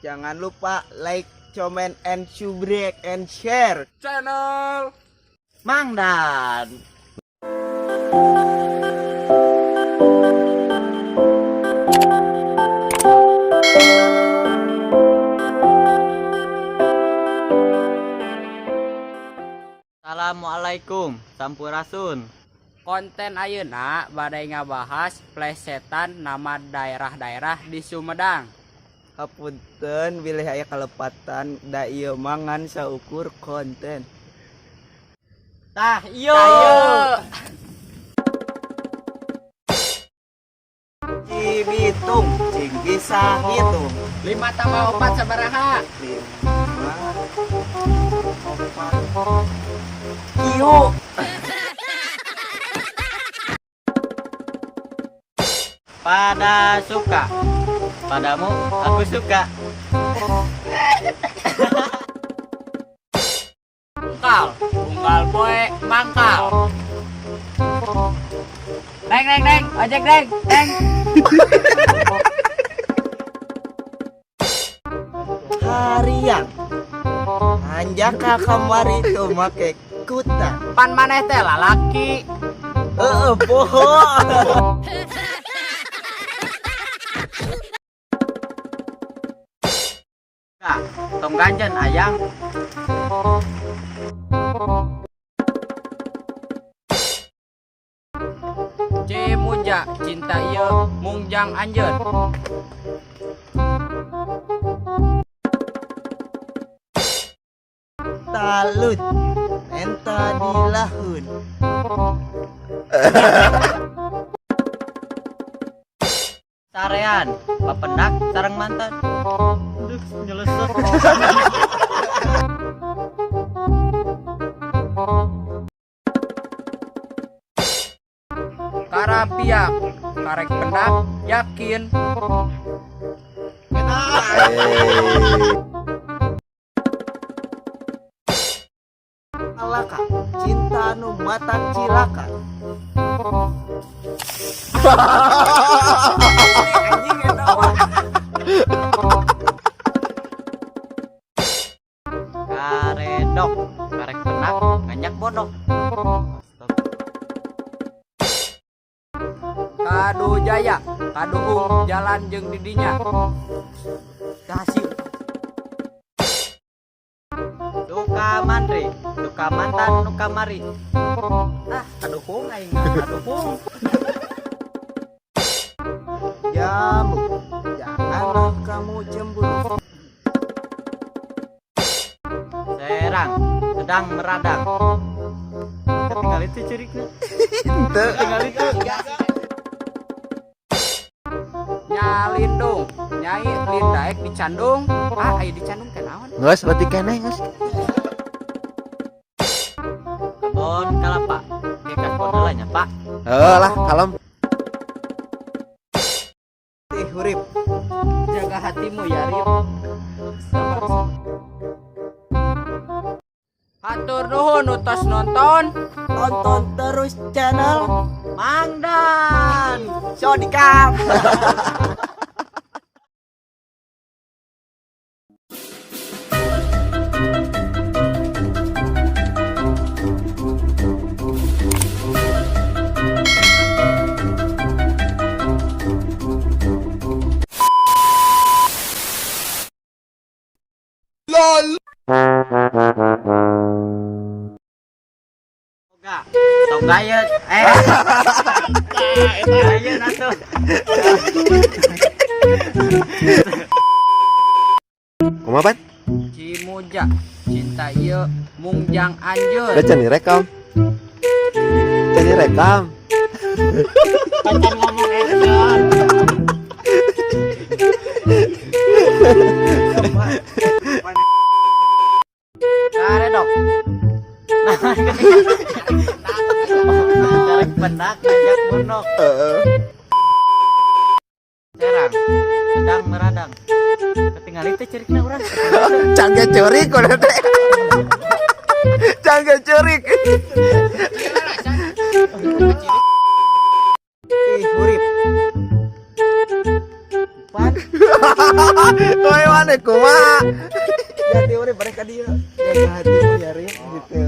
Jangan lupa like, comment, and subscribe and share channel Mangdan. Assalamualaikum, sampurasun. konten ayeuna badai ngabahas plesetan nama daerah-daerah di Sumedang. Hapunten bilih aya kalepatan da ieu mangan saukur konten. Tah iyo. Cibitung, cing bisa hitung. 5 tambah 4 sabaraha? 5, 4, kieu. Pada suka, padamu aku suka. Tunggal poe mangkal. Neng, ojek neng. Harian. Anjaka kamari tuh make kuta. Pan maneh teh lalaki. Poho. Tong ganjen ayang. Cimuja cinta ieu mungjang anjeun. Talut enta dilahun. Sarean papendak sareng mantan. Aduh nyelesot. Karapiak karek pendak yakin. Alaka cinta nu mata cilaka. Anjing eta mah. Karedok karek pendak nganyak bodok. Kadu Jaya kaduhung jalan jeung didinya. Kasih Duka mandri duka mantan duka mari. Kaduhung aing kaduhung. jamu. Janganlah kamu cemburu. Serang sedang meradang. Tinggal itu ciriknya. Tinggal itu. Nyalindung nyai lindaek dicandung. Aya dicandung teh naon? Geus leutik keneh geus. Kebon kalapa. Kekas bonelanya, Pak. Lah kalem. Tih hurip. Jaga hatimu ya, Rip. Sabar. Hatur nuhun utos nonton. Tonton terus channel Mangdan. Sodikap. Tongga ya, ayo atuh. Kumaha pan? Cimuja cinta ieu mungjang anjeun. Udah cani rekam. Cani rekam. Pacar ngomong action. Karedok. Karek pendak ngajak bondok. Serang sedang meradang. Ketinggalan itu cirikna urang. Canggih curik udah teh. Canggih curik. Ih hurip. Pan. Oi mana kumaha? Jadi urip bareng ka dieu. Jaga hati nyari gitu.